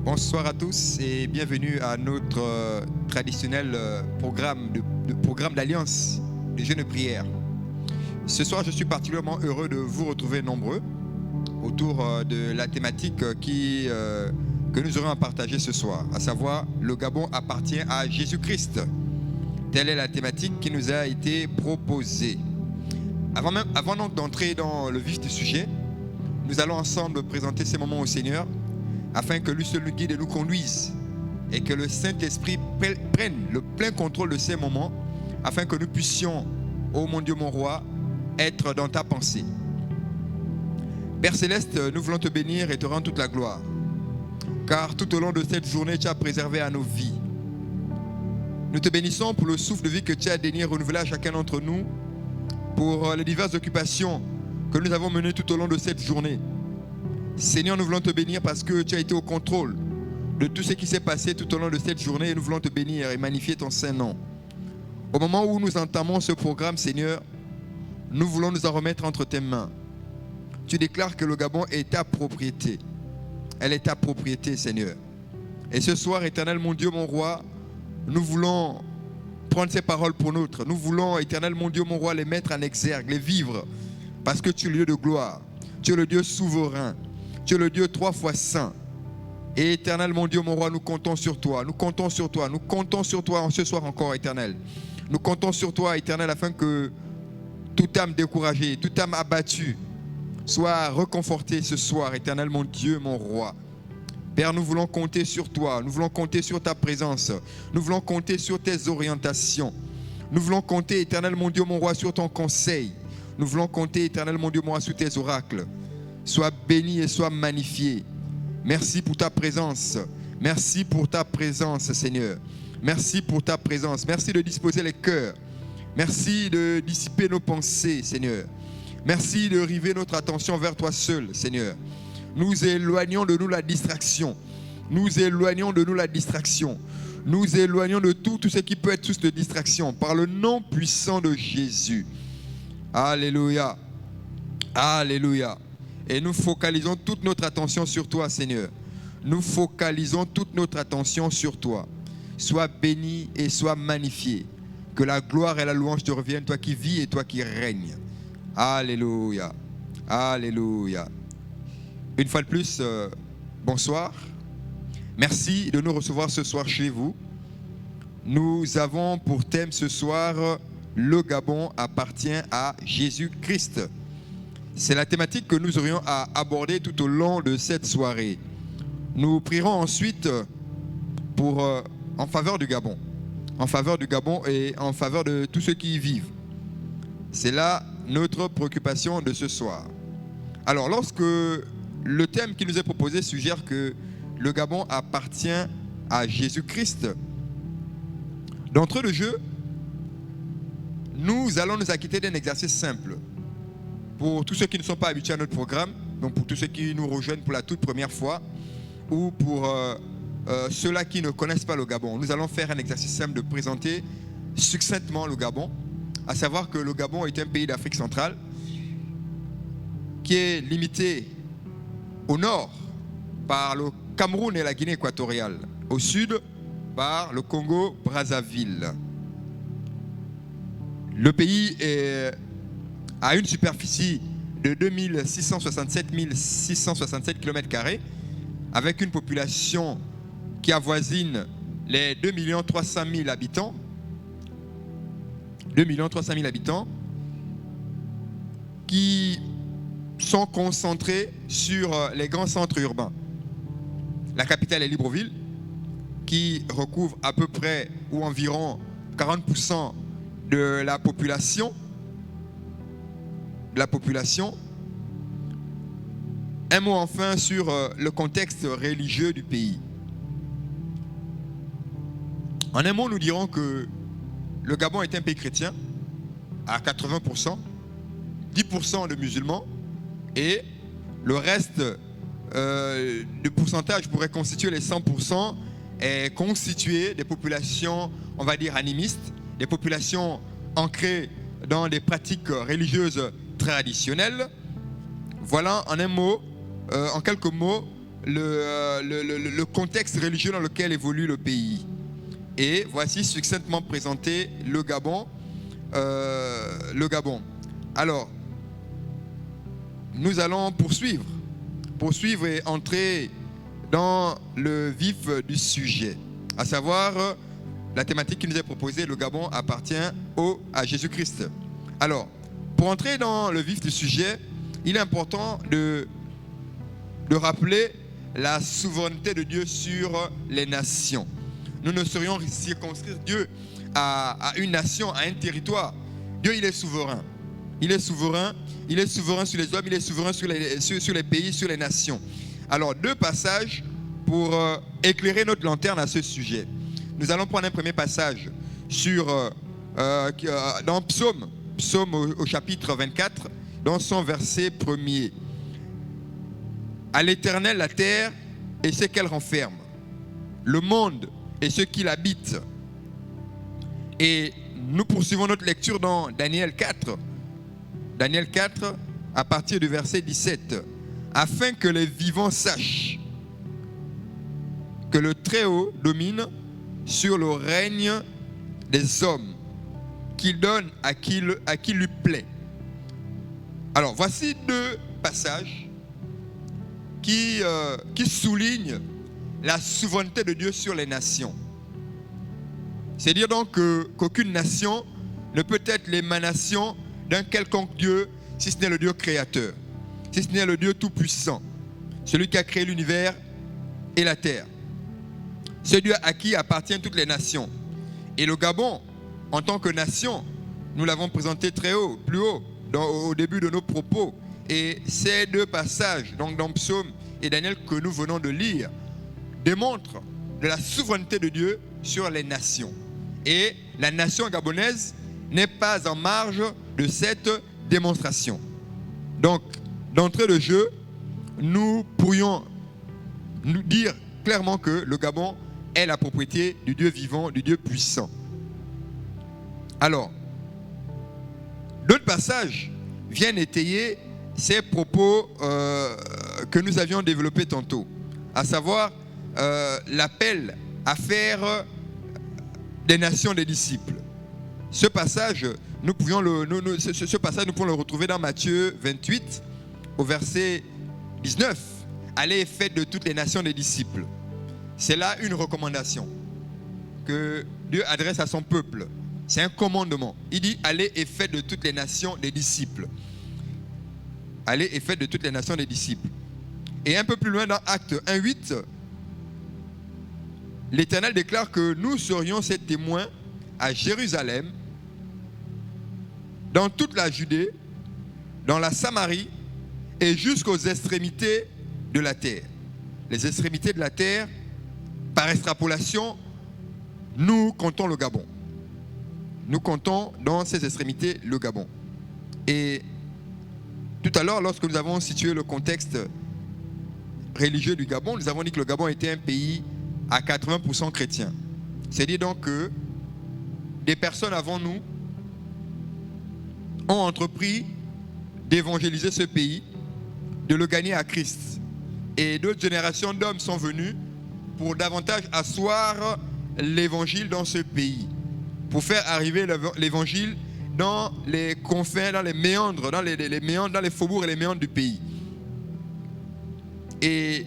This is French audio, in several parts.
Bonsoir à tous et bienvenue à notre traditionnel programme d'Alliance des jeunes de prière. Ce soir, je suis particulièrement heureux de vous retrouver nombreux autour de la thématique que nous aurons à partager ce soir, à savoir le Gabon appartient à Jésus-Christ. Telle est la thématique qui nous a été proposée. Avant donc d'entrer dans le vif du sujet, nous allons ensemble présenter ces moments au Seigneur afin que lui seul nous guide et nous conduise et que le Saint-Esprit prenne le plein contrôle de ces moments afin que nous puissions, ô mon Dieu, mon roi, être dans ta pensée. Père Céleste, nous voulons te bénir et te rendre toute la gloire, car tout au long de cette journée, tu as préservé à nos vies. Nous te bénissons pour le souffle de vie que tu as daigné renouveler à chacun d'entre nous, pour les diverses occupations que nous avons menées tout au long de cette journée. Seigneur, nous voulons te bénir parce que tu as été au contrôle de tout ce qui s'est passé tout au long de cette journée et nous voulons te bénir et magnifier ton saint nom. Au moment où nous entamons ce programme, Seigneur, nous voulons nous en remettre entre tes mains. Tu déclares que le Gabon est ta propriété. Elle est ta propriété, Seigneur. Et ce soir, éternel mon Dieu, mon roi, nous voulons prendre ces paroles pour nôtres. Nous voulons, éternel mon Dieu, mon roi, les mettre en exergue, les vivre, parce que tu es le Dieu de gloire. Tu es le Dieu souverain. Tu es le Dieu 3 fois saint. Et éternel, mon Dieu, mon roi, nous comptons sur toi. Nous comptons sur toi. Nous comptons sur toi ce soir encore, éternel. Nous comptons sur toi, éternel, afin que toute âme découragée, toute âme abattue soit reconfortée ce soir, éternel, mon Dieu, mon roi. Père, nous voulons compter sur toi. Nous voulons compter sur ta présence. Nous voulons compter sur tes orientations. Nous voulons compter, éternel, mon Dieu, mon roi, sur ton conseil. Nous voulons compter, éternel, mon Dieu, mon roi, sur tes oracles. Sois béni et sois magnifié. Merci pour ta présence. Merci pour ta présence, Seigneur. Merci pour ta présence. Merci de disposer les cœurs. Merci de dissiper nos pensées, Seigneur. Merci de river notre attention vers toi seul, Seigneur. Nous éloignons de nous la distraction. Nous éloignons de nous la distraction. Nous éloignons de tout ce qui peut être source de distraction par le nom puissant de Jésus. Alléluia. Alléluia. Et nous focalisons toute notre attention sur toi, Seigneur. Nous focalisons toute notre attention sur toi. Sois béni et sois magnifié. Que la gloire et la louange te reviennent, toi qui vis et toi qui règnes. Alléluia. Alléluia. Une fois de plus, bonsoir. Merci de nous recevoir ce soir chez vous. Nous avons pour thème ce soir, le Gabon appartient à Jésus-Christ. C'est la thématique que nous aurions à aborder tout au long de cette soirée. Nous prierons ensuite en faveur du Gabon. En faveur du Gabon et en faveur de tous ceux qui y vivent. C'est là notre préoccupation de ce soir. Alors, lorsque le thème qui nous est proposé suggère que le Gabon appartient à Jésus-Christ, d'entrée de jeu, nous allons nous acquitter d'un exercice simple. Pour tous ceux qui ne sont pas habitués à notre programme, donc pour tous ceux qui nous rejoignent pour la toute première fois, ou pour ceux-là qui ne connaissent pas le Gabon, nous allons faire un exercice simple de présenter succinctement le Gabon, à savoir que le Gabon est un pays d'Afrique centrale qui est limité au nord par le Cameroun et la Guinée équatoriale, au sud par le Congo-Brazzaville. Le pays a une superficie de 2667 667 km² avec une population qui avoisine les 2 300 000 habitants. 2 300 000 habitants qui sont concentrés sur les grands centres urbains. La capitale est Libreville, qui recouvre à peu près ou environ 40% de la population. Un mot enfin sur le contexte religieux du pays. En un mot, nous dirons que le Gabon est un pays chrétien à 80%, 10% de musulmans et le reste de pourcentage pourrait constituer les 100% est constitué des populations, on va dire, animistes, des populations ancrées dans des pratiques religieuses traditionnelles. Voilà en quelques mots, le contexte religieux dans lequel évolue le pays. Et voici succinctement présenté le Gabon. Alors, nous allons poursuivre et entrer dans le vif du sujet, à savoir la thématique qui nous est proposée. Le Gabon appartient à Jésus-Christ. Alors, pour entrer dans le vif du sujet, il est important de rappeler la souveraineté de Dieu sur les nations. Nous ne saurions circonscrire Dieu à une nation, à un territoire. Dieu, il est souverain. Il est souverain sur les hommes, il est souverain sur les pays, sur les nations. Alors, 2 passages pour éclairer notre lanterne à ce sujet. Nous allons prendre un premier passage dans Psaume au chapitre 24, dans son verset 1er. À l'Éternel la terre et ce qu'elle renferme, le monde et ceux qui l'habitent. Et nous poursuivons notre lecture dans Daniel 4. Daniel 4, à partir du verset 17. Afin que les vivants sachent que le Très-Haut domine sur le règne des hommes, qu'il donne à qui lui plaît. Alors, voici 2 passages qui soulignent la souveraineté de Dieu sur les nations. C'est-à-dire donc qu'aucune nation ne peut être l'émanation d'un quelconque Dieu, si ce n'est le Dieu créateur, si ce n'est le Dieu tout-puissant, celui qui a créé l'univers et la terre. Ce Dieu à qui appartiennent toutes les nations. Et le Gabon, en tant que nation, nous l'avons présenté plus haut, au début de nos propos. Et ces 2 passages, donc dans Psaume et Daniel que nous venons de lire, démontrent de la souveraineté de Dieu sur les nations. Et la nation gabonaise n'est pas en marge de cette démonstration. Donc, d'entrée de jeu, nous pourrions nous dire clairement que le Gabon est la propriété du Dieu vivant, du Dieu puissant. Alors, d'autres passages viennent étayer ces propos que nous avions développés tantôt, à savoir l'appel à faire des nations des disciples. Ce passage, nous pouvons le retrouver dans Matthieu 28, au verset 19. Allez et faites de toutes les nations des disciples. C'est là une recommandation que Dieu adresse à son peuple. C'est un commandement. Il dit, allez et faites de toutes les nations des disciples. Allez et faites de toutes les nations des disciples. Et un peu plus loin dans Actes 1:8, l'Éternel déclare que nous serions ses témoins à Jérusalem, dans toute la Judée, dans la Samarie et jusqu'aux extrémités de la terre. Les extrémités de la terre, par extrapolation, nous comptons le Gabon. Nous comptons dans ces extrémités le Gabon. Et tout à l'heure, lorsque nous avons situé le contexte religieux du Gabon, nous avons dit que le Gabon était un pays à 80% chrétien. C'est-à-dire donc que des personnes avant nous ont entrepris d'évangéliser ce pays, de le gagner à Christ. Et d'autres générations d'hommes sont venus pour davantage asseoir l'évangile dans ce pays, pour faire arriver l'évangile dans les confins, dans les méandres, dans les faubourgs et les méandres du pays. Et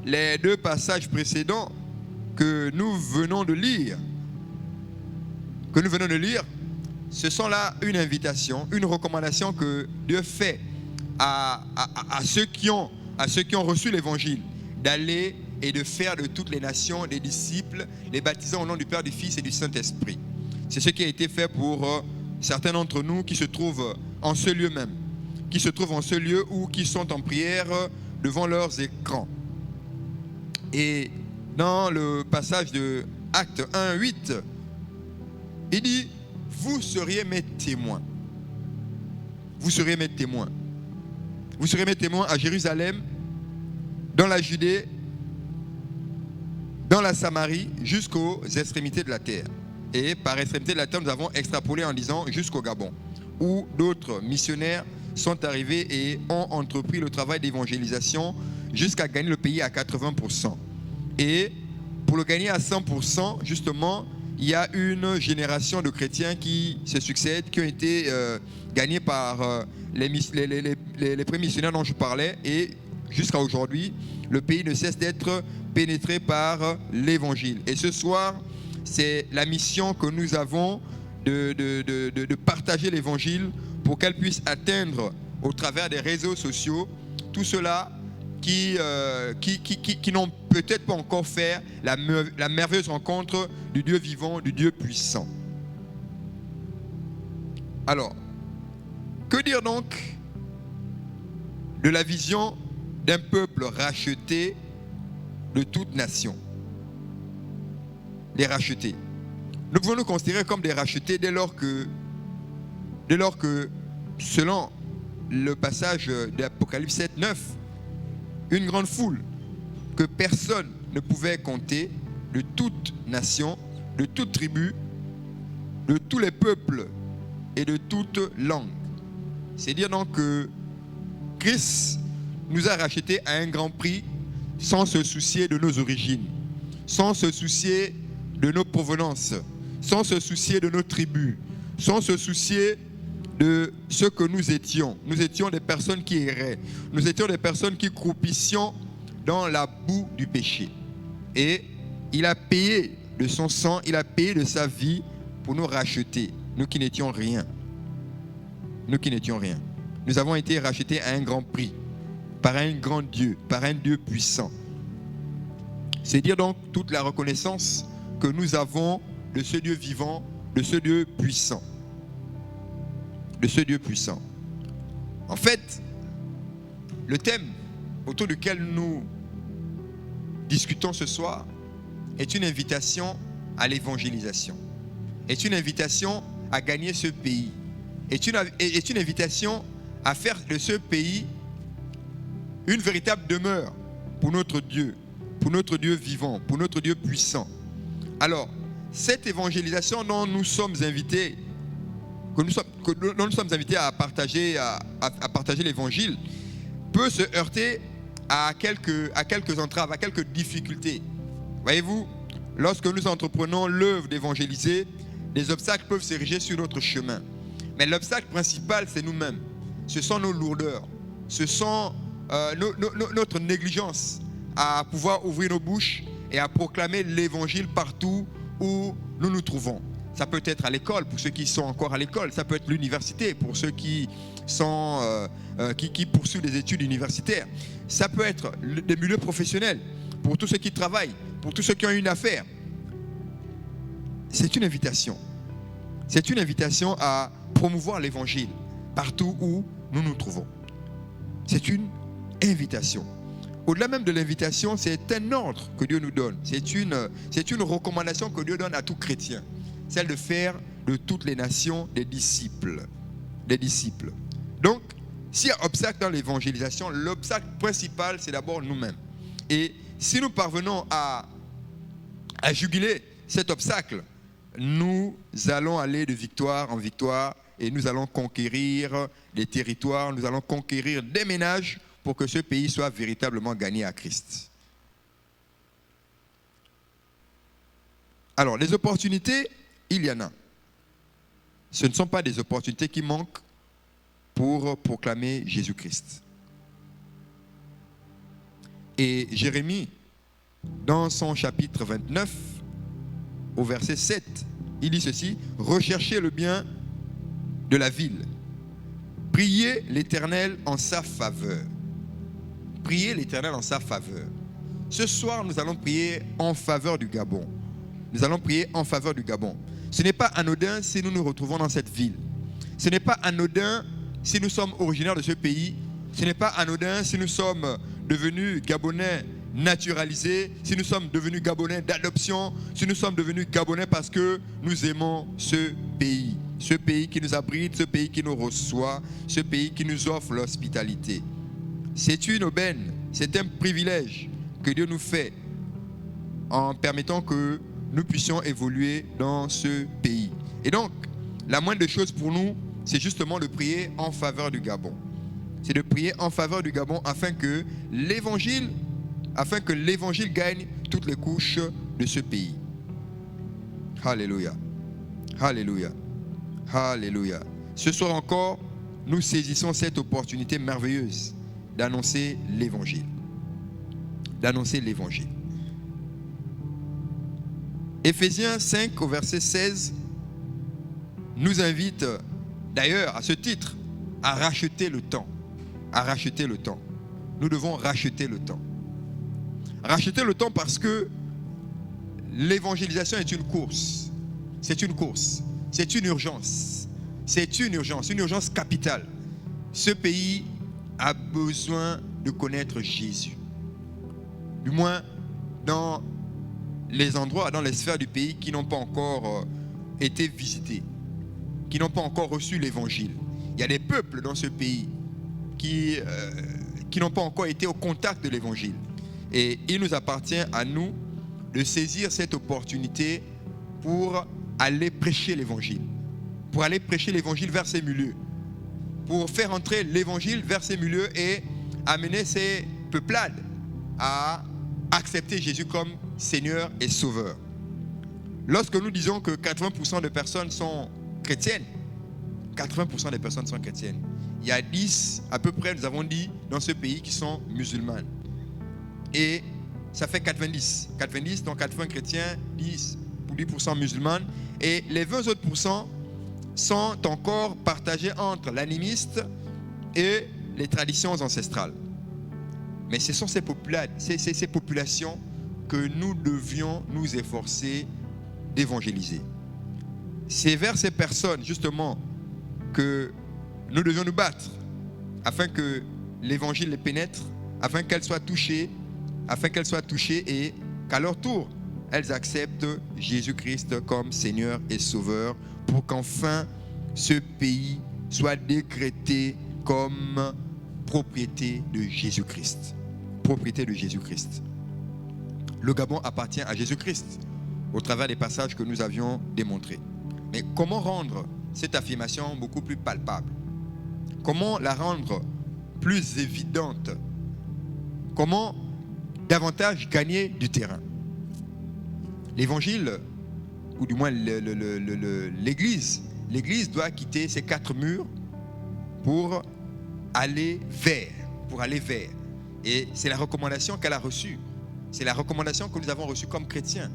les 2 passages précédents que nous venons de lire, ce sont là une invitation, une recommandation que Dieu fait à ceux qui ont reçu l'évangile, d'aller et de faire de toutes les nations des disciples, les baptisant au nom du Père, du Fils et du Saint-Esprit. C'est ce qui a été fait pour certains d'entre nous qui se trouvent en ce lieu même, ou qui sont en prière devant leurs écrans. Et dans le passage de Actes 1:8, il dit, vous seriez mes témoins. Vous seriez mes témoins. Vous serez mes témoins à Jérusalem, dans la Judée, dans la Samarie, jusqu'aux extrémités de la terre. Et par extrémité de la terre, nous avons extrapolé en disant jusqu'au Gabon, où d'autres missionnaires sont arrivés et ont entrepris le travail d'évangélisation jusqu'à gagner le pays à 80%. Et pour le gagner à 100%, justement, il y a une génération de chrétiens qui se succèdent, qui ont été gagnés par les premiers missionnaires dont je parlais. Et jusqu'à aujourd'hui, le pays ne cesse d'être pénétré par l'évangile. Et ce soir, c'est la mission que nous avons de partager l'évangile pour qu'elle puisse atteindre au travers des réseaux sociaux tous ceux-là qui n'ont peut-être pas encore fait la merveilleuse rencontre du Dieu vivant, du Dieu puissant. Alors, que dire donc de la vision d'un peuple racheté de toute nation? Les rachetés. Nous pouvons nous considérer comme des rachetés dès lors que selon le passage d'Apocalypse 7, 9, une grande foule que personne ne pouvait compter, de toute nation, de toute tribu, de tous les peuples et de toute langue. C'est dire donc que Christ nous a rachetés à un grand prix sans se soucier de nos origines, sans se soucier de nos provenances, sans se soucier de nos tribus, sans se soucier de ce que nous étions. Nous étions des personnes qui erraient. Nous étions des personnes qui croupissions dans la boue du péché. Et il a payé de son sang, il a payé de sa vie pour nous racheter. Nous qui n'étions rien. Nous qui n'étions rien. Nous avons été rachetés à un grand prix, par un grand Dieu, par un Dieu puissant. C'est dire donc toute la reconnaissance que nous avons de ce Dieu vivant, de ce Dieu puissant. De ce Dieu puissant. En fait, le thème autour duquel nous discutons ce soir est une invitation à l'évangélisation, est une invitation à gagner ce pays, est une invitation à faire de ce pays une véritable demeure pour notre Dieu vivant, pour notre Dieu puissant. Alors, cette évangélisation dont nous sommes invités, dont nous sommes invités à partager l'évangile, peut se heurter à quelques entraves, à quelques difficultés. Voyez-vous, lorsque nous entreprenons l'œuvre d'évangéliser, les obstacles peuvent s'ériger sur notre chemin. Mais l'obstacle principal, c'est nous-mêmes. Ce sont nos lourdeurs. Ce sont notre négligence à pouvoir ouvrir nos bouches et à proclamer l'évangile partout où nous nous trouvons. Ça peut être à l'école, pour ceux qui sont encore à l'école. Ça peut être l'université, pour ceux qui poursuivent des études universitaires. Ça peut être des milieux professionnels, pour tous ceux qui travaillent, pour tous ceux qui ont une affaire. C'est une invitation. C'est une invitation à promouvoir l'évangile partout où nous nous trouvons. C'est une invitation. Au-delà même de l'invitation, c'est un ordre que Dieu nous donne. C'est une recommandation que Dieu donne à tout chrétien. Celle de faire de toutes les nations des disciples. Des disciples. Donc, s'il y a obstacle dans l'évangélisation, l'obstacle principal, c'est d'abord nous-mêmes. Et si nous parvenons à juguler cet obstacle, nous allons aller de victoire en victoire et nous allons conquérir des territoires, nous allons conquérir des ménages pour que ce pays soit véritablement gagné à Christ. Alors, les opportunités, il y en a. Ce ne sont pas des opportunités qui manquent pour proclamer Jésus-Christ. Et Jérémie, dans son chapitre 29, au verset 7, il dit ceci: « Recherchez le bien de la ville. Priez l'Éternel en sa faveur. » Priez l'Éternel en sa faveur. Ce soir, nous allons prier en faveur du Gabon. Nous allons prier en faveur du Gabon. Ce n'est pas anodin si nous nous retrouvons dans cette ville. Ce n'est pas anodin si nous sommes originaires de ce pays. Ce n'est pas anodin si nous sommes devenus Gabonais naturalisés, si nous sommes devenus Gabonais d'adoption, si nous sommes devenus Gabonais parce que nous aimons ce pays qui nous abrite, ce pays qui nous reçoit, ce pays qui nous offre l'hospitalité. C'est une aubaine, c'est un privilège que Dieu nous fait en permettant que nous puissions évoluer dans ce pays. Et donc, la moindre des choses pour nous, c'est justement de prier en faveur du Gabon. C'est de prier en faveur du Gabon afin que l'évangile gagne toutes les couches de ce pays. Alléluia. Alléluia. Alléluia. Ce soir encore, nous saisissons cette opportunité merveilleuse d'annoncer l'évangile. D'annoncer l'évangile. Éphésiens 5 au verset 16 nous invite d'ailleurs à ce titre à racheter le temps. À racheter le temps. Nous devons racheter le temps. Racheter le temps parce que l'évangélisation est une course. C'est une course. C'est une urgence. C'est une urgence capitale. Ce pays a besoin de connaître Jésus. Du moins, dans les endroits, dans les sphères du pays qui n'ont pas encore été visités, qui n'ont pas encore reçu l'évangile. Il y a des peuples dans ce pays qui n'ont pas encore été au contact de l'évangile. Et il nous appartient à nous de saisir cette opportunité pour aller prêcher l'évangile. Pour aller prêcher l'évangile vers ces milieux. Pour faire entrer l'évangile vers ces milieux et amener ces peuplades à accepter Jésus comme Seigneur et Sauveur. Lorsque nous disons que 80% des personnes sont chrétiennes, 80% des personnes sont chrétiennes. Il y a 10 à peu près, nous avons dit, dans ce pays qui sont musulmanes. Et ça fait 90. 90, donc 80 chrétiens, 10% musulmanes. Et les 20 autres pourcents sont encore partagés entre l'animisme et les traditions ancestrales. Mais ce sont ces populations que nous devions nous efforcer d'évangéliser. C'est vers ces personnes, justement, que nous devions nous battre afin que l'évangile les pénètre, afin qu'elles soient touchées et qu'à leur tour, elles acceptent Jésus-Christ comme Seigneur et Sauveur pour qu'enfin ce pays soit décrété comme propriété de Jésus-Christ. Propriété de Jésus-Christ. Le Gabon appartient à Jésus-Christ au travers des passages que nous avions démontrés. Mais comment rendre cette affirmation beaucoup plus palpable? Comment la rendre plus évidente? Comment davantage gagner du terrain? L'évangile, ou du moins l'Église doit quitter ces 4 murs pour aller vers. Et c'est la recommandation qu'elle a reçue. C'est la recommandation que nous avons reçue comme chrétiens.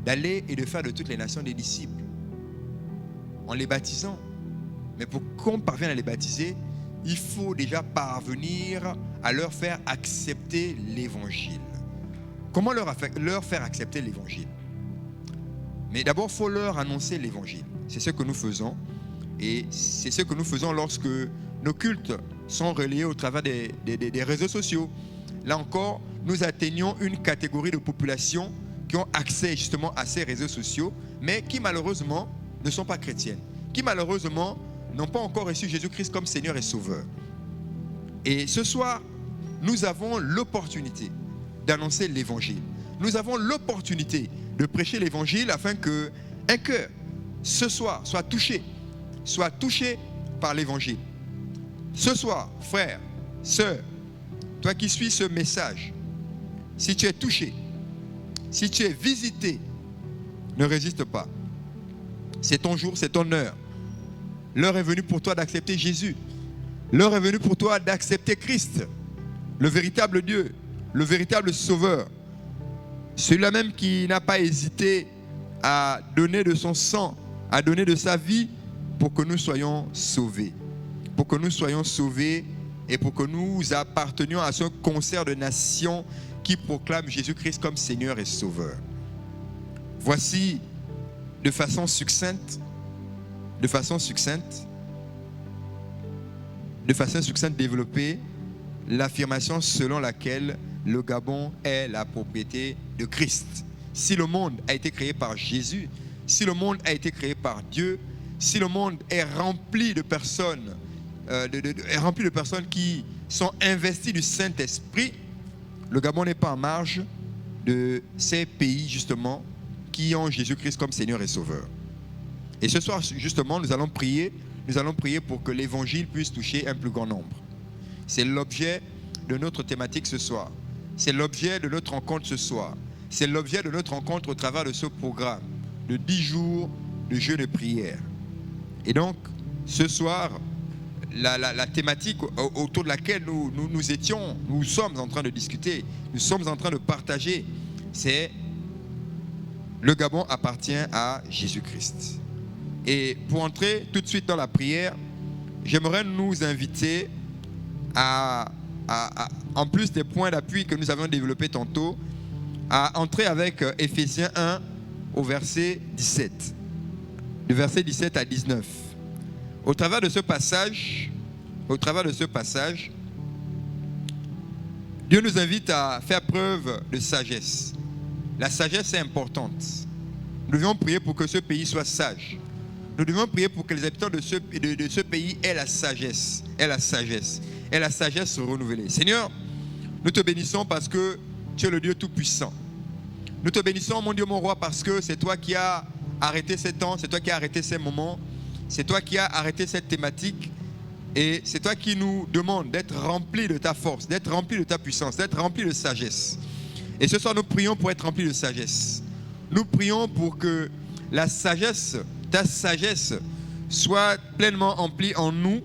D'aller et de faire de toutes les nations des disciples. En les baptisant. Mais pour qu'on parvienne à les baptiser, il faut déjà parvenir à leur faire accepter l'évangile. Comment leur faire accepter l'évangile? Mais d'abord, il faut leur annoncer l'évangile. C'est ce que nous faisons. Et c'est ce que nous faisons lorsque nos cultes sont relayés au travers des réseaux sociaux. Là encore, nous atteignons une catégorie de population qui ont accès justement à ces réseaux sociaux, mais qui malheureusement ne sont pas chrétiennes, qui malheureusement n'ont pas encore reçu Jésus-Christ comme Seigneur et Sauveur. Et ce soir, nous avons l'opportunité d'annoncer l'évangile. Nous avons l'opportunité de prêcher l'évangile afin qu'un cœur, ce soir, soit touché par l'évangile. Ce soir, frère, sœur, toi qui suis ce message, si tu es touché, si tu es visité, ne résiste pas. C'est ton jour, c'est ton heure. L'heure est venue pour toi d'accepter Jésus. L'heure est venue pour toi d'accepter Christ, le véritable Dieu, le véritable Sauveur. Celui-là même qui n'a pas hésité à donner de son sang, à donner de sa vie pour que nous soyons sauvés. Pour que nous soyons sauvés et pour que nous appartenions à ce concert de nations qui proclame Jésus-Christ comme Seigneur et Sauveur. Voici de façon succincte développer l'affirmation selon laquelle le Gabon est la propriété de Christ. Si le monde a été créé par Jésus, si le monde a été créé par Dieu, si le monde est rempli de personnes, qui sont investies du Saint-Esprit, le Gabon n'est pas en marge de ces pays justement qui ont Jésus-Christ comme Seigneur et Sauveur. Et ce soir justement, nous allons prier pour que l'évangile puisse toucher un plus grand nombre. C'est l'objet de notre thématique ce soir. C'est l'objet de notre rencontre ce soir. C'est l'objet de notre rencontre au travers de ce programme de 10 jours de jeûne et prière. Et donc, ce soir, la thématique autour de laquelle nous sommes en train de discuter, nous sommes en train de partager, c'est le Gabon appartient à Jésus-Christ. Et pour entrer tout de suite dans la prière, j'aimerais nous inviter en plus des points d'appui que nous avons développés tantôt, à entrer avec Éphésiens 1 au verset 17. Du verset 17 à 19. Au travers de ce passage, Dieu nous invite à faire preuve de sagesse. La sagesse est importante. Nous devons prier pour que ce pays soit sage. Nous devons prier pour que les habitants de ce pays aient la sagesse renouvelée. Seigneur, nous te bénissons parce que tu es le Dieu Tout-Puissant. Nous te bénissons, mon Dieu, mon roi, parce que c'est toi qui as arrêté ces temps, c'est toi qui as arrêté ces moments, c'est toi qui as arrêté cette thématique et c'est toi qui nous demandes d'être remplis de ta force, d'être remplis de ta puissance, d'être remplis de sagesse. Et ce soir, nous prions pour être remplis de sagesse. Nous prions pour que la sagesse, ta sagesse, soit pleinement remplie en nous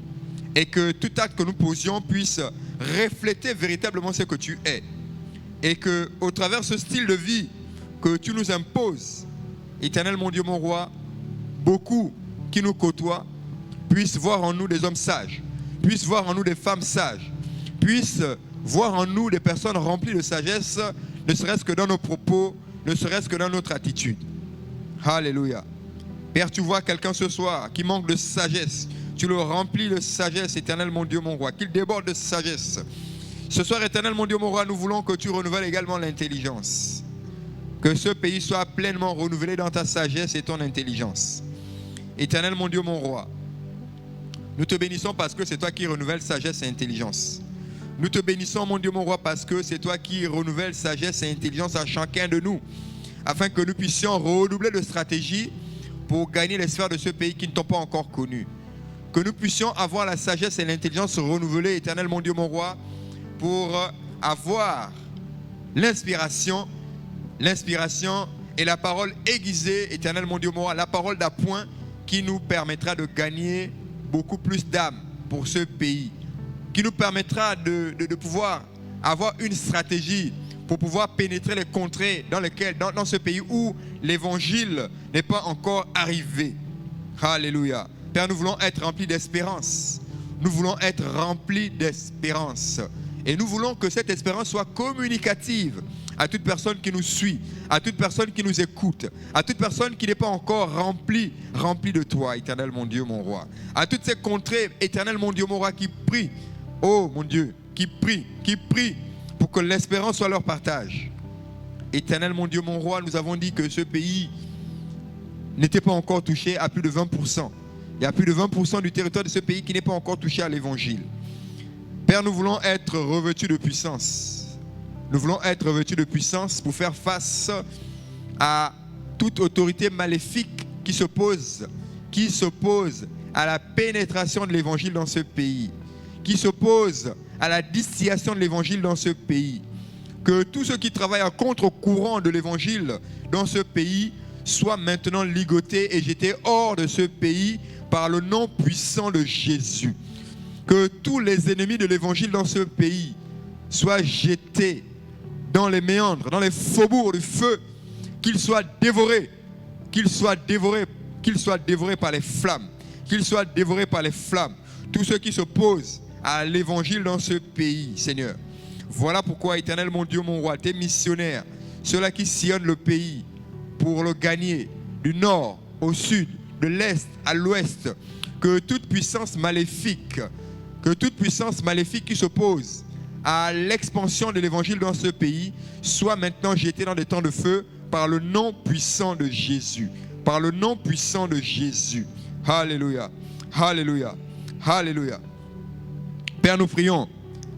et que tout acte que nous posions puisse refléter véritablement ce que tu es. Et qu'au travers de ce style de vie que tu nous imposes, Éternel, mon Dieu, mon roi, beaucoup qui nous côtoient puissent voir en nous des hommes sages, puissent voir en nous des femmes sages, puissent voir en nous des personnes remplies de sagesse, ne serait-ce que dans nos propos, ne serait-ce que dans notre attitude. Alléluia. Père, tu vois quelqu'un ce soir qui manque de sagesse, tu le remplis de sagesse, Éternel, mon Dieu, mon roi, qu'il déborde de sagesse. Ce soir, Éternel, mon Dieu, mon roi, nous voulons que tu renouvelles également l'intelligence. Que ce pays soit pleinement renouvelé dans ta sagesse et ton intelligence. Éternel, mon Dieu, mon roi, nous te bénissons parce que c'est toi qui renouvelles sagesse et intelligence. Nous te bénissons, mon Dieu, mon roi, parce que c'est toi qui renouvelles sagesse et intelligence à chacun de nous, afin que nous puissions redoubler de stratégie pour gagner les sphères de ce pays qui ne t'ont pas encore connu. Que nous puissions avoir la sagesse et l'intelligence renouvelées, Éternel, mon Dieu, mon roi, pour avoir l'inspiration et la parole aiguisée, Éternel, mon Dieu, mon roi, la parole d'appoint qui nous permettra de gagner beaucoup plus d'âmes pour ce pays, qui nous permettra de pouvoir avoir une stratégie pour pouvoir pénétrer les contrées dans ce pays où l'évangile n'est pas encore arrivé. Alléluia. Père, nous voulons être remplis d'espérance. Nous voulons être remplis d'espérance. Et nous voulons que cette espérance soit communicative à toute personne qui nous suit, à toute personne qui nous écoute, à toute personne qui n'est pas encore remplie de toi, Éternel, mon Dieu, mon roi. À toutes ces contrées, Éternel, mon Dieu, mon roi, qui prient, oh mon Dieu, qui prient pour que l'espérance soit leur partage. Éternel, mon Dieu, mon roi, nous avons dit que ce pays n'était pas encore touché à plus de 20%. Il y a plus de 20% du territoire de ce pays qui n'est pas encore touché à l'évangile. Père, nous voulons être revêtus de puissance. Nous voulons être revêtus de puissance pour faire face à toute autorité maléfique qui s'oppose à la pénétration de l'évangile dans ce pays, qui s'oppose à la distillation de l'évangile dans ce pays. Que tous ceux qui travaillent à contre-courant de l'évangile dans ce pays soient maintenant ligotés et jetés hors de ce pays par le nom puissant de Jésus. Que tous les ennemis de l'évangile dans ce pays soient jetés dans les méandres, dans les faubourgs du feu, qu'ils soient dévorés par les flammes, tous ceux qui s'opposent à l'évangile dans ce pays, Seigneur. Voilà pourquoi, Éternel, mon Dieu, mon roi, tes missionnaires, ceux-là qui sillonnent le pays pour le gagner, du nord au sud, de l'est à l'ouest, que toute puissance maléfique qui s'oppose à l'expansion de l'évangile dans ce pays soit maintenant jetée dans des temps de feu par le nom puissant de Jésus. Par le nom puissant de Jésus. Alléluia. Alléluia. Alléluia. Père, nous prions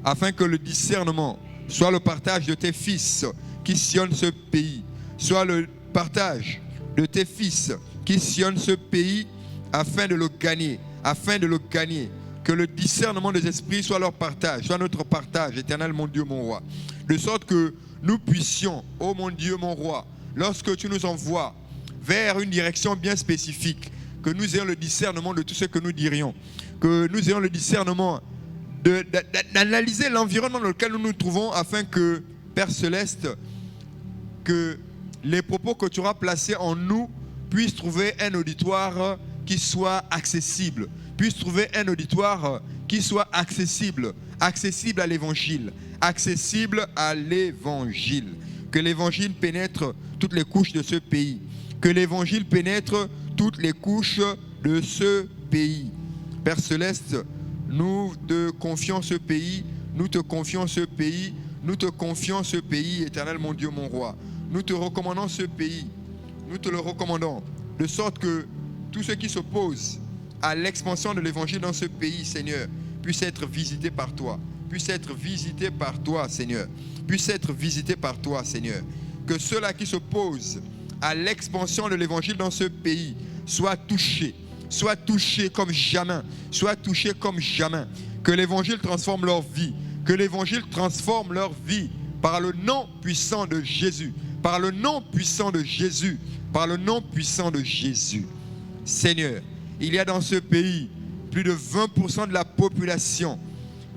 afin que le discernement soit le partage de tes fils qui sillonnent ce pays, soit le partage de tes fils qui sillonnent ce pays afin de le gagner, que le discernement des esprits soit leur partage, soit notre partage, éternel mon Dieu, mon roi. De sorte que nous puissions, ô mon Dieu, mon roi, lorsque tu nous envoies vers une direction bien spécifique, que nous ayons le discernement de tout ce que nous dirions, que nous ayons le discernement d'analyser l'environnement dans lequel nous nous trouvons, afin que, Père Céleste, que les propos que tu auras placés en nous puissent trouver un auditoire qui soit accessible, puissent trouver un auditoire qui soit accessible à l'évangile, accessible à l'évangile. Que l'évangile pénètre toutes les couches de ce pays, que l'évangile pénètre toutes les couches de ce pays. Père Céleste, nous te confions ce pays, nous te confions ce pays, nous te confions ce pays, éternel mon Dieu, mon roi. Nous te recommandons ce pays, nous te le recommandons, de sorte que tous ceux qui s'opposent à l'expansion de l'évangile dans ce pays, Seigneur, puissent être visités par toi, puissent être visités par toi, Seigneur, puissent être visités par toi, Seigneur. Que ceux-là qui s'opposent à l'expansion de l'évangile dans ce pays soient touchés comme jamais, soient touchés comme jamais. Que l'évangile transforme leur vie, que l'évangile transforme leur vie par le nom puissant de Jésus, par le nom puissant de Jésus, par le nom puissant de Jésus. Seigneur, il y a dans ce pays plus de 20% de la population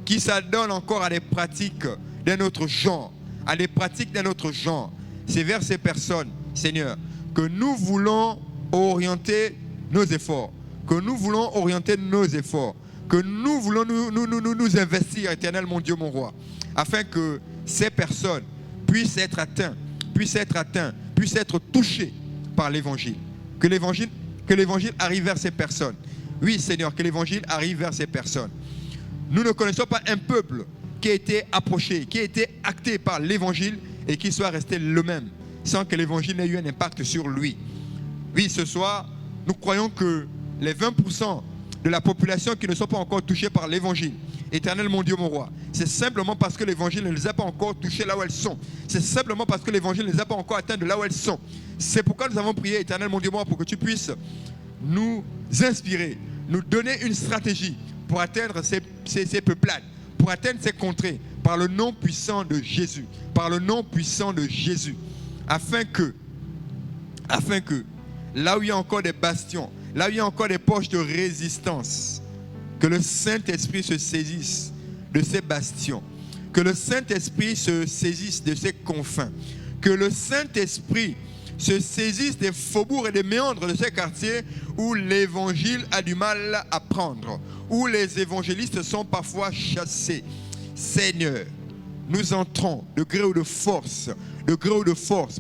qui s'adonne encore à des pratiques d'un autre genre, à des pratiques d'un autre genre. C'est vers ces personnes, Seigneur, que nous voulons orienter nos efforts, que nous voulons orienter nos efforts, que nous voulons nous investir, éternel mon Dieu, mon roi, afin que ces personnes puissent être atteintes, puissent être touchées par l'évangile. Que l'évangile arrive vers ces personnes. Oui, Seigneur, que l'évangile arrive vers ces personnes. Nous ne connaissons pas un peuple qui a été approché, qui a été acté par l'évangile et qui soit resté le même, sans que l'évangile n'ait eu un impact sur lui. Oui, ce soir, nous croyons que les 20% de la population qui ne sont pas encore touchés par l'évangile, éternel mon Dieu, mon roi, c'est simplement parce que l'évangile ne les a pas encore touchés là où elles sont. C'est simplement parce que l'évangile ne les a pas encore atteints de là où elles sont. C'est pourquoi nous avons prié, éternel mon Dieu, mon roi, pour que tu puisses nous inspirer, nous donner une stratégie pour atteindre ces peuplades, pour atteindre ces contrées, par le nom puissant de Jésus, par le nom puissant de Jésus, afin que, là où il y a encore des bastions, là où il y a encore des poches de résistance, que le Saint-Esprit se saisisse de ces bastions, que le Saint-Esprit se saisisse de ces confins, que le Saint-Esprit se saisisse des faubourgs et des méandres de ces quartiers où l'évangile a du mal à prendre, où les évangélistes sont parfois chassés. Seigneur, nous entrons de gré ou de force,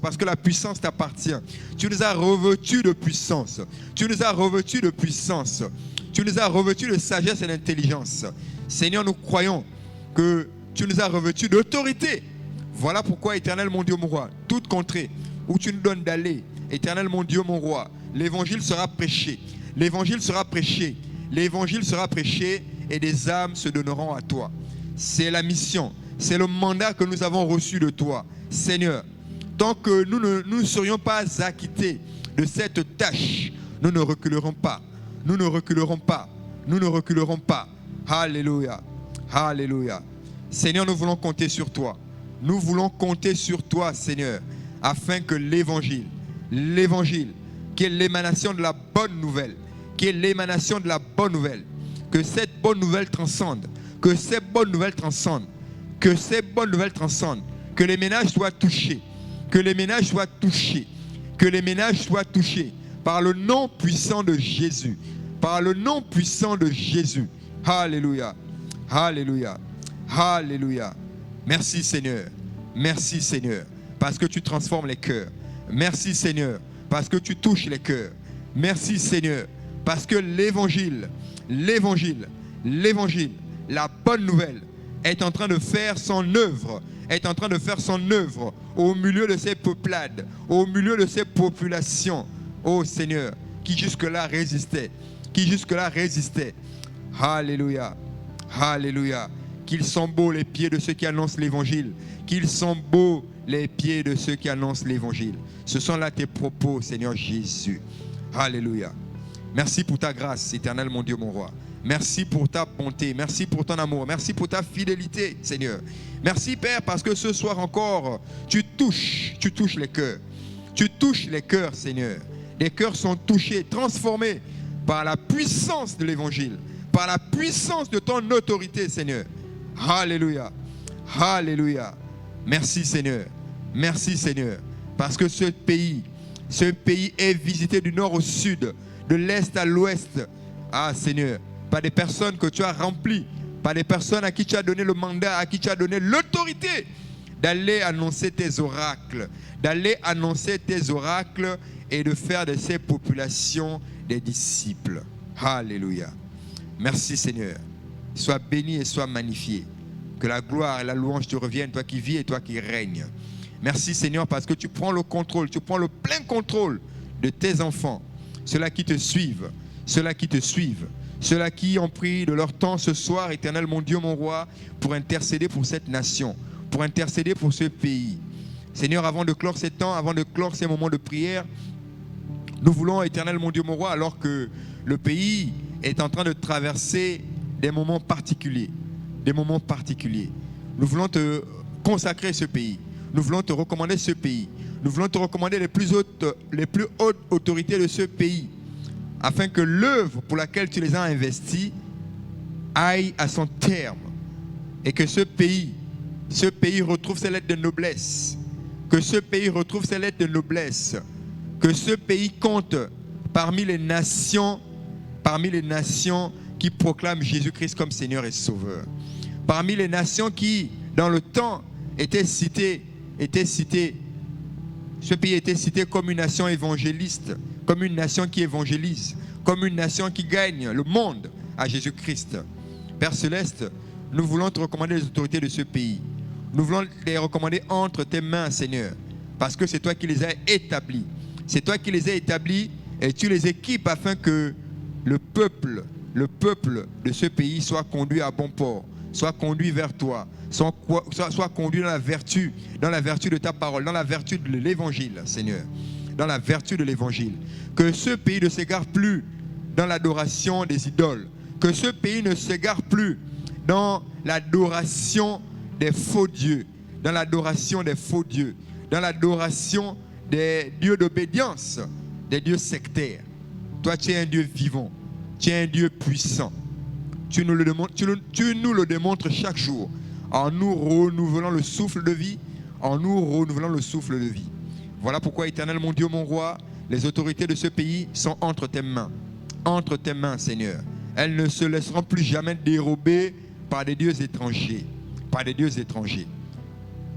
parce que la puissance t'appartient. Tu nous as revêtus de puissance, tu nous as revêtus de puissance, tu nous as revêtus de sagesse et d'intelligence. Seigneur, nous croyons que tu nous as revêtus d'autorité. Voilà pourquoi, éternel mon Dieu, mon roi, toute contrée où tu nous donnes d'aller, éternel mon Dieu, mon roi, l'évangile sera prêché, l'évangile sera prêché, l'évangile sera prêché et des âmes se donneront à toi. C'est la mission, c'est le mandat que nous avons reçu de toi. Seigneur, tant que nous ne serions pas acquittés de cette tâche, nous ne reculerons pas, nous ne reculerons pas, nous ne reculerons pas. Alléluia, alléluia. Seigneur, nous voulons compter sur toi. Nous voulons compter sur toi, Seigneur, afin que l'évangile, qui est l'émanation de la bonne nouvelle, que cette bonne nouvelle transcende, que ces bonnes nouvelles transcendent, que les ménages soient touchés, par le nom puissant de Jésus, Alléluia, alléluia, alléluia. Merci Seigneur, parce que tu transformes les cœurs. Merci Seigneur, parce que tu touches les cœurs. Merci Seigneur, parce que l'évangile, la bonne nouvelle est en train de faire son œuvre, au milieu de ces peuplades, au milieu de ces populations. Oh Seigneur, qui jusque-là résistaient. Alléluia, alléluia. Qu'ils sont beaux les pieds de ceux qui annoncent l'évangile. Ce sont là tes propos, Seigneur Jésus. Alléluia. Merci pour ta grâce, éternel mon Dieu, mon roi. Merci pour ta bonté. Merci pour ton amour. Merci pour ta fidélité, Seigneur. Merci, Père, parce que ce soir encore, tu touches les cœurs. Tu touches les cœurs, Seigneur. Les cœurs sont touchés, transformés par la puissance de l'Évangile, par la puissance de ton autorité, Seigneur. Alléluia. Alléluia. Merci, Seigneur. Merci, Seigneur. Parce que ce pays est visité du nord au sud, de l'est à l'ouest. Ah, Seigneur, par des personnes que tu as remplies, par des personnes à qui tu as donné le mandat, à qui tu as donné l'autorité d'aller annoncer tes oracles, et de faire de ces populations des disciples. Alléluia. Merci, Seigneur. Sois béni et sois magnifié. Que la gloire et la louange te reviennent, toi qui vis et toi qui règnes. Merci, Seigneur, parce que tu prends le contrôle, tu prends le plein contrôle de tes enfants, ceux-là qui te suivent, ceux-là qui ont pris de leur temps ce soir, Éternel, mon Dieu, mon roi, pour intercéder pour cette nation, pour intercéder pour ce pays. Seigneur, avant de clore ces temps, avant de clore ces moments de prière, nous voulons, Éternel, mon Dieu, mon roi, alors que le pays est en train de traverser des moments particuliers, nous voulons te consacrer ce pays. Nous voulons te recommander ce pays. Nous voulons te recommander les plus hautes autorités de ce pays, afin que l'œuvre pour laquelle tu les as investis aille à son terme et que ce pays retrouve ses lettres de noblesse. Que ce pays retrouve ses lettres de noblesse. Que ce pays compte parmi les nations qui proclament Jésus-Christ comme Seigneur et Sauveur. Parmi les nations qui, dans le temps, ce pays était cité comme une nation évangéliste, comme une nation qui évangélise, comme une nation qui gagne le monde à Jésus-Christ. Père Céleste, nous voulons te recommander les autorités de ce pays. Nous voulons les recommander entre tes mains, Seigneur, parce que c'est toi qui les as établis. C'est toi qui les as établis et tu les équipes afin que le peuple de ce pays soit conduit à bon port, soit conduit vers toi, soit conduit dans la vertu de ta parole, dans la vertu de l'évangile, Seigneur, dans la vertu de l'évangile. Que ce pays ne s'égare plus dans l'adoration des idoles, que ce pays ne s'égare plus dans l'adoration des faux dieux, dans l'adoration des dieux d'obédience, des dieux sectaires. Toi, tu es un Dieu vivant, tu es un Dieu puissant. Tu nous le démontres chaque jour en nous renouvelant le souffle de vie, Voilà pourquoi, Éternel, mon Dieu, mon roi, les autorités de ce pays sont entre tes mains, Seigneur. Elles ne se laisseront plus jamais dérober par des dieux étrangers,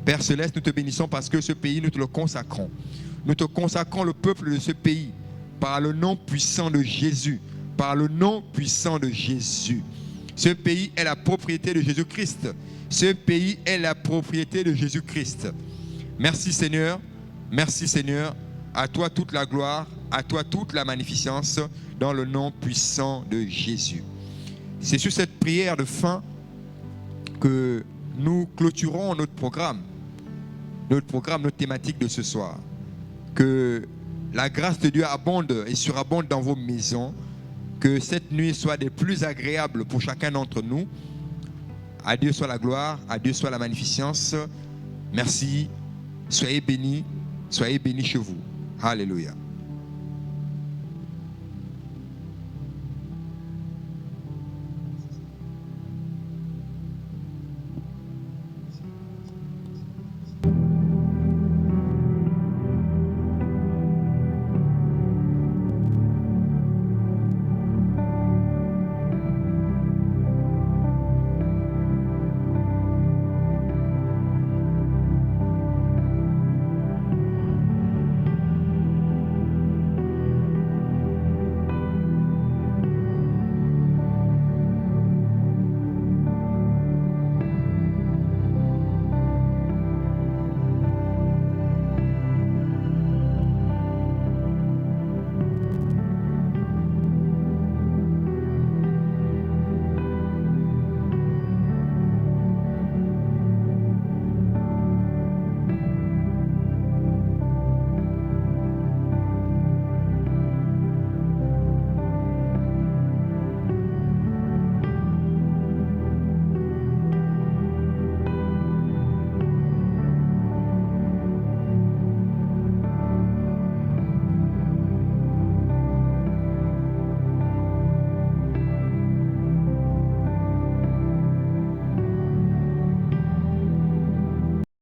Père Céleste, nous te bénissons parce que ce pays, nous te le consacrons. Nous te consacrons le peuple de ce pays par le nom puissant de Jésus, Ce pays est la propriété de Jésus-Christ. Merci, Seigneur. À toi toute la gloire, à toi toute la magnificence, dans le nom puissant de Jésus. C'est sur cette prière de fin que nous clôturons notre programme, notre thématique de ce soir. Que la grâce de Dieu abonde et surabonde dans vos maisons. Que cette nuit soit des plus agréables pour chacun d'entre nous. À Dieu soit la gloire, à Dieu soit la magnificence. Merci. Soyez bénis chez vous. Alléluia.